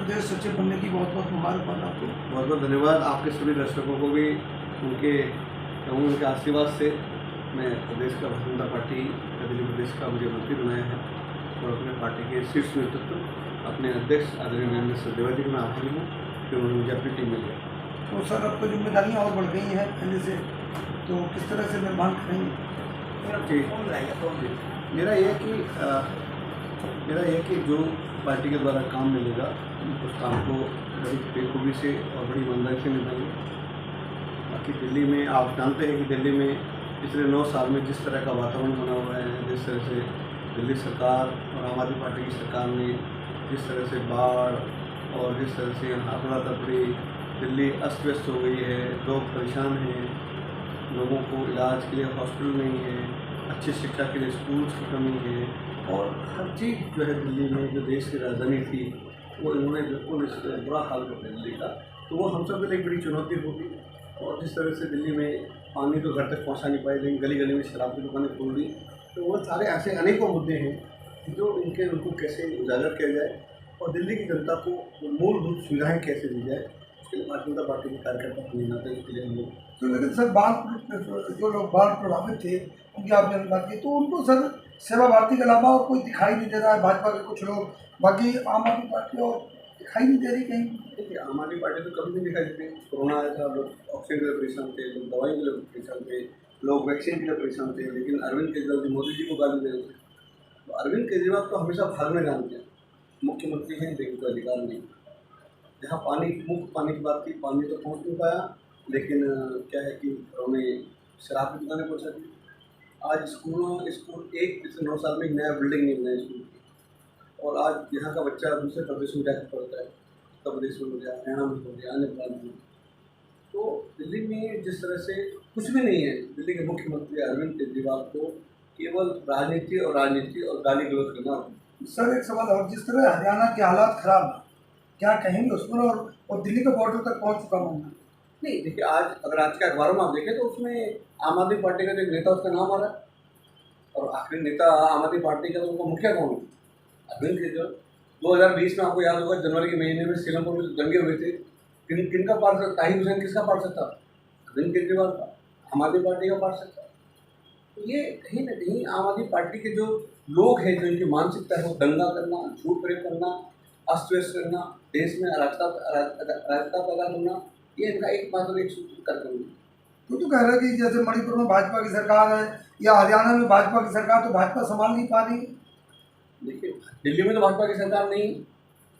प्रदेश सचिव बनने की बहुत बहुत मुबारकबाद आपको। बहुत बहुत धन्यवाद। आपके सभी दर्शकों को भी उनके आशीर्वाद से मैं प्रदेश का भारतीय जनता पार्टी का दिल्ली प्रदेश का मुझे मंत्री बनाया है और अपने पार्टी के शीर्ष नेतृत्व अपने अध्यक्ष आदरणीय नरेंद्र सचदेवा जी को मैं आभारी हूँ कि उन्होंने मुझे अपनी टीम में लिया। तो सर अब तो जिम्मेदारियाँ और बढ़ गई हैं पहले से, तो किस तरह से निर्माण करेंगे? मेरा यह है कि जो पार्टी के द्वारा काम मिलेगा उस काम को बड़ी बेखूबी से और बड़ी ईमानदारी से निभाएंगे। बाकी दिल्ली में आप जानते हैं कि दिल्ली में पिछले 9 साल में जिस तरह का वातावरण बना हुआ है, जिस तरह से दिल्ली सरकार और आम आदमी पार्टी की सरकार ने जिस तरह से बाढ़ और जिस तरह से अफरा तफरी, दिल्ली अस्त व्यस्त हो गई है, लोग परेशान हैं, लोगों को इलाज के लिए हॉस्पिटल नहीं है, अच्छी शिक्षा के लिए स्कूल्स की कमी है और हर चीज़ जो है दिल्ली में जो देश की राजधानी थी वो इन्होंने बिल्कुल इस बुरा हाल कर दिल्ली का, तो वो हम सब के लिए एक बड़ी चुनौती होगी। और जिस तरह से दिल्ली में पानी तो घर तक पहुंचा नहीं पाए, लेकिन गली गली में शराब की दुकानें खोल दी, तो वो सारे ऐसे अनेकों मुद्दे हैं जो उनको कैसे उजागर किया जाए और दिल्ली की जनता को मूलभूत सुविधाएँ कैसे दी जाए, उसके लिए भारतीय जनता पार्टी के कार्यकर्ता होने नाते उसके लिए हम लोग। तो लेकिन सर जो लोग बाढ़ प्रभावित थे उनकी आपने बात की, तो उनको सर सेवा भारती के अलावा और कोई दिखाई नहीं दे रहा है। भाजपा के कुछ लोग, बाकी आम आदमी पार्टी और दिखाई नहीं दे रही कहीं। देखिए, आम आदमी पार्टी तो कभी नहीं दिखाई देती। कोरोना आया था, लोग ऑक्सीजन के लिए परेशान थे, लोग दवाई के लिए परेशान थे, लोग वैक्सीन के लिए परेशान थे, लेकिन अरविंद केजरीवाल जी मोदी जी को गाली दे रहे थे। तो अरविंद केजरीवाल तो हमेशा भागना जानते हैं, मुख्यमंत्री हैं लेकिन कोई अधिकार नहीं। जहाँ मुफ्त पानी की बात थी, पानी तो पहुँच नहीं पाया, लेकिन क्या है कि उन्होंने शराब की दुकानें पहुँचा दी। आज स्कूल एक पिछले 9 साल में एक नया बिल्डिंग नहीं बना स्कूल की, और आज यहाँ का बच्चा दूसरे प्रदेश में जाकर पढ़ता है, उत्तर प्रदेश में हो गया, हरियाणा में हो गया, अन्य प्रांत में। तो दिल्ली में जिस तरह से कुछ भी नहीं है, दिल्ली के मुख्यमंत्री अरविंद केजरीवाल को केवल राजनीति और गाली गलौज करना। सर एक सवाल और, जिस तरह हरियाणा के हालात खराब है, क्या कहेंगे उस पर? और दिल्ली के बॉर्डर तक पहुँच चुका मामला। नहीं, देखिए, अगर आज के अखबारों में आप देखें तो उसमें आम आदमी पार्टी का जो एक नेता उसका नाम आ रहा है, और आखिरी नेता आम आदमी पार्टी का तो उनका मुखिया कौन है? अरविंद केजरीवाल। 2020 में आपको याद होगा जनवरी के महीने में सीलमपुर में दंगे हुए थे, किनका पार्षद? ताहिर हुसैन किसका पार्षद था? अरविंद केजरीवाल का, आम आदमी पार्टी का पार्षद था। तो ये कहीं ना कहीं आम आदमी पार्टी के जो लोग हैं, जो इनकी मानसिकता है, वो दंगा करना, झूठ प्रयोग करना, अस्त व्यस्त करना, देश में अराजकता पैदा करना, ये इनका एक सूत्र कार्यक्रम है। तो कह रहा है कि जैसे मणिपुर में भाजपा की सरकार है या हरियाणा में भाजपा की सरकार, तो भाजपा संभाल नहीं पा रही है। देखिए, दिल्ली में तो भाजपा की सरकार नहीं।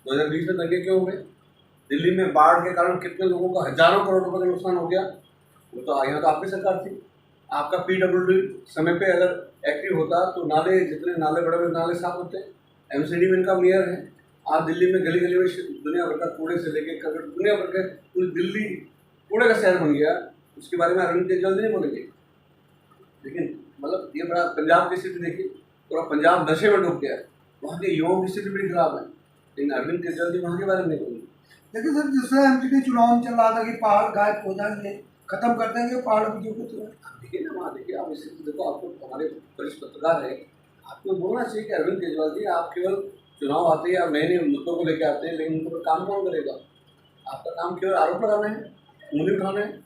2020 में दंगे क्यों हुए? दिल्ली में बाढ़ के कारण कितने लोगों का हजारों करोड़ रुपए का नुकसान हो गया? वो तो यहाँ तो आपकी सरकार थी। आपका PWD समय पे अगर एक्टिव होता तो जितने नाले बड़े बड़े नाले साफ होते। MCD में इनका मेयर है। आज दिल्ली में गली गली में दुनिया भर का कूड़े से लेके दुनिया भर के पूरी दिल्ली कूड़े का शहर बन गया। उसके बारे में अरविंद केजरीवाल नहीं बोलेंगे। लेकिन मतलब ये बड़ा, पंजाब की स्थिति देखिए, पूरा पंजाब नशे में डूब गया है, वहाँ के युवाओं की स्थिति बड़ी खराब है, लेकिन अरविंद केजरीवाल जी वहाँ के बारे में नहीं बोलेंगे। लेकिन सर जिससे MCD चुनाव चल रहा था कि पहाड़ गायब हो जाएंगे, खत्म कर देंगे पहाड़ को, जो देखिए ना, वहाँ देखिए, आप स्थिति देखो। आपको हमारे वरिष्ठ पत्रकार है, आपको बोलना चाहिए कि अरविंद केजरीवाल जी, आप केवल चुनाव आते हैं, आप नए नए मुद्दों को लेकर आते हैं, लेकिन उन पर काम कौन करेगा? आपका काम केवल आरोप लगाना है, उंगली उठाना है।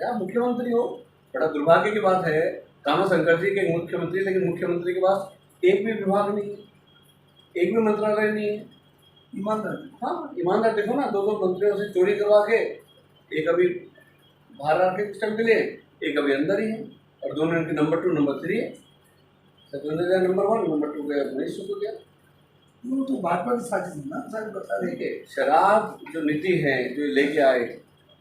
आप मुख्यमंत्री हो। बड़ा दुर्भाग्य की बात है, कान्हा शंकर जी के मुख्यमंत्री, लेकिन मुख्यमंत्री के पास एक भी विभाग नहीं है, एक भी मंत्रालय नहीं है। ईमानदार, हाँ ईमानदार, देखो ना, 2 मंत्रियों से चोरी करवा के, एक अभी बाहर रखे सिस्टम के लिए, एक अभी अंदर ही है, और दोनों इनके नंबर 2 नंबर 3 है। सत्येंद्र नंबर 1, नंबर 2 गया मनीष सिसोदिया। तो भाजपा की साजिश है ना सर, बता रहे। देखिए, शराब जो नीति है जो लेके आए,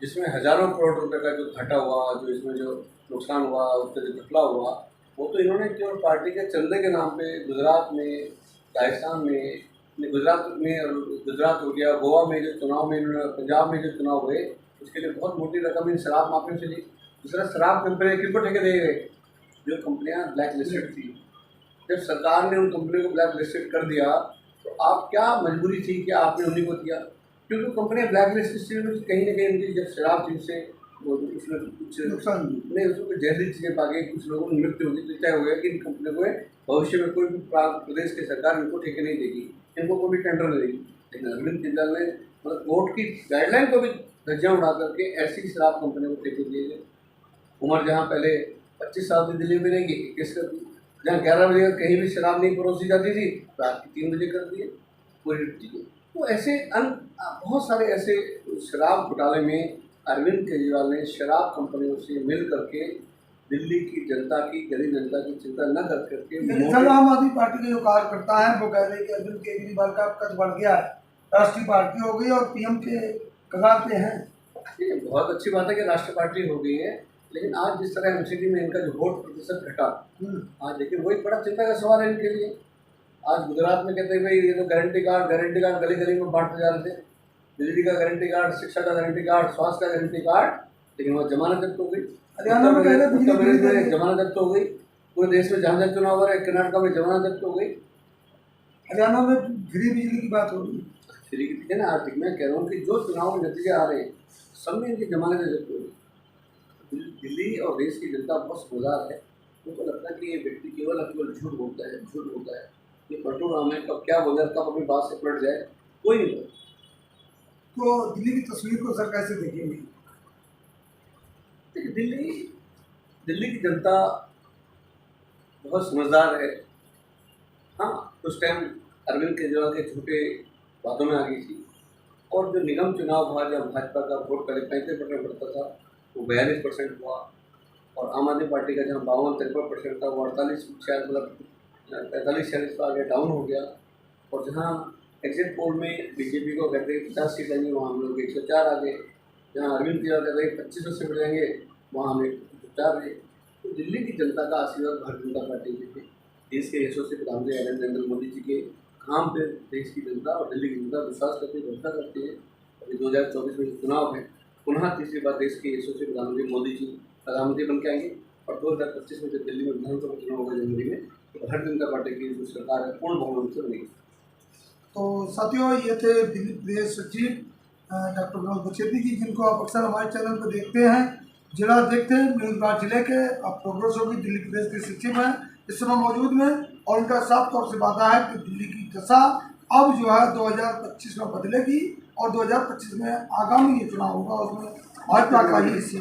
जिसमें हजारों करोड़ रुपए का जो घाटा हुआ, जो इसमें जो नुकसान हुआ, उसका जो घपला हुआ, वो तो इन्होंने केवल पार्टी के चंदे के नाम पे गुजरात में, राजस्थान में, गुजरात हो गया, गोवा में जो चुनाव में, पंजाब में जो चुनाव हुए, उसके लिए बहुत मोटी रकम इन शराब माफियों से ली। दूसरा, शराब कंपनियाँ किनको ठेके दे गए? जो कंपनियाँ ब्लैक लिस्टेड थी। जब सरकार ने उन कंपनियों को ब्लैक लिस्टेड कर दिया, तो आप क्या मजबूरी थी कि आपने उन्हीं को दिया? क्योंकि कंपनियाँ ब्लैक लिस्टेड में कहीं ना कहीं उनकी जब शराब थी उससे उसमें कुछ नुकसान नहीं, उसमें कुछ जहरीली चीज़ें पा गई, कुछ लोगों की मृत्यु होगी, तो तय हो गया कि इन कंपनियों को भविष्य में कोई भी प्रदेश की सरकार इनको ठेके नहीं देगी, इनको कोई भी टेंडर नहीं देगी। लेकिन अरविंद केजरीवाल ने मतलब कोर्ट की गाइडलाइन को भी धज्जियां उड़ा करके ऐसी शराब कंपनियों को ठेके दिए गए। उम्र जहाँ पहले 25 साल की दिल्ली में रहेगी 21 कर दी, जहाँ 11 बजे कहीं भी शराब नहीं परोसी जाती थी रात की 3 बजे कर दिए पूरी ड्यूटी। तो ऐसे बहुत सारे ऐसे शराब घोटाले में अरविंद केजरीवाल ने शराब कंपनियों से मिल करके दिल्ली की जनता की, गरीब जनता की चिंता न कर करके सर आम आदमी पार्टी के जो कार्यकर्ता हैं वो कह रहे हैं कि अरविंद केजरीवाल का कद बढ़ गया है, राष्ट्रीय पार्टी हो गई और पीएम के कगार पे हैं। ये बहुत अच्छी बात है कि राष्ट्रीय पार्टी हो गई है, लेकिन आज जिस तरह एमसीडी में इनका जो वोट प्रतिशत घटा, आज देखिए वो एक बड़ा चिंता का सवाल है इनके लिए। आज गुजरात में कहते हैं भाई ये तो गारंटी कार्ड गली गली में बांटते जा रहे थे, बिजली का गारंटी कार्ड, शिक्षा का गारंटी कार्ड, स्वास्थ्य का गारंटी कार्ड, लेकिन वो जमानत जब्त हो गई। हरियाणा में उत्तर प्रदेश में जमानत जब्त हो गई, पूरे देश में जहाँ जहाँ चुनाव हो रहा है, कर्नाटक में जमानत जब्त हो गई, हरियाणा में फ्री बिजली की बात हो रही है। फ्री की है ना। आर्थिक मैं कह रहा हूँ कि जो चुनाव में नतीजे आ रहे हैं सब में इनकी जमानतें जब्त हो गई। दिल्ली और देश की जनता बहुत समझदार है, उनको लगता है कि ये व्यक्ति केवल झूठ बोलता है, ये पलटू राम है, कब क्या बोल जाए, कब अपनी बात से पलट जाए, कोई नहीं बोलता। तो दिल्ली की तस्वीर को सर कैसे देखेंगे? देखिए दिल्ली की जनता बहुत समझदार है। हाँ, उस टाइम अरविंद केजरीवाल के झूठे बातों में आ गई थी, और जो निगम चुनाव हुआ जब भाजपा का वोट पहले 35% बढ़ता था वो 42% हुआ, और आम आदमी पार्टी का जहाँ 52-53% था वो 45-46 पर आगे डाउन हो गया, और जहाँ एग्जिट पोल में बीजेपी को कहते हैं 50 सीट आएंगी वहाँ हम लोग 104 आ गए, जहाँ अरविंद केजरीवाल कहते हैं 25 सीट जाएंगे वहाँ हम 104 रहे। तो दिल्ली की जनता का आशीर्वाद भारतीय जनता पार्टी के थे, देश के यशस्वी प्रधानमंत्री नरेंद्र मोदी जी के काम पे देश की जनता और दिल्ली की जनता विश्वास करती है, भरोसा करती है। अभी 2024 में चुनाव है, पुनः तीसरी बार देश के यशस्वी प्रधानमंत्री मोदी जी प्रधानमंत्री बन के आएंगे, और 2025 में जब दिल्ली में विधानसभा चुनाव होगा जनवरी में, तो भारतीय जनता पार्टी की जो सरकार है पूर्ण बहुमत से बनेगी। तो साथियों, ये थे दिल्ली प्रदेश सचिव डॉक्टर मनोज बचेती जी, जिनको आप अक्सर हमारे चैनल पर देखते हैं, जिला देखते हैं नीमच जिले के। अब प्रोग्रेस होगी, दिल्ली प्रदेश के सचिव हैं इस समय मौजूद में, और उनका साफ तौर से वादा है कि दिल्ली की दशा अब जो है 2025 में बदलेगी, और 2025 में आगामी ये चुनाव होगा उसमें भाजपा का ही हिस्सा।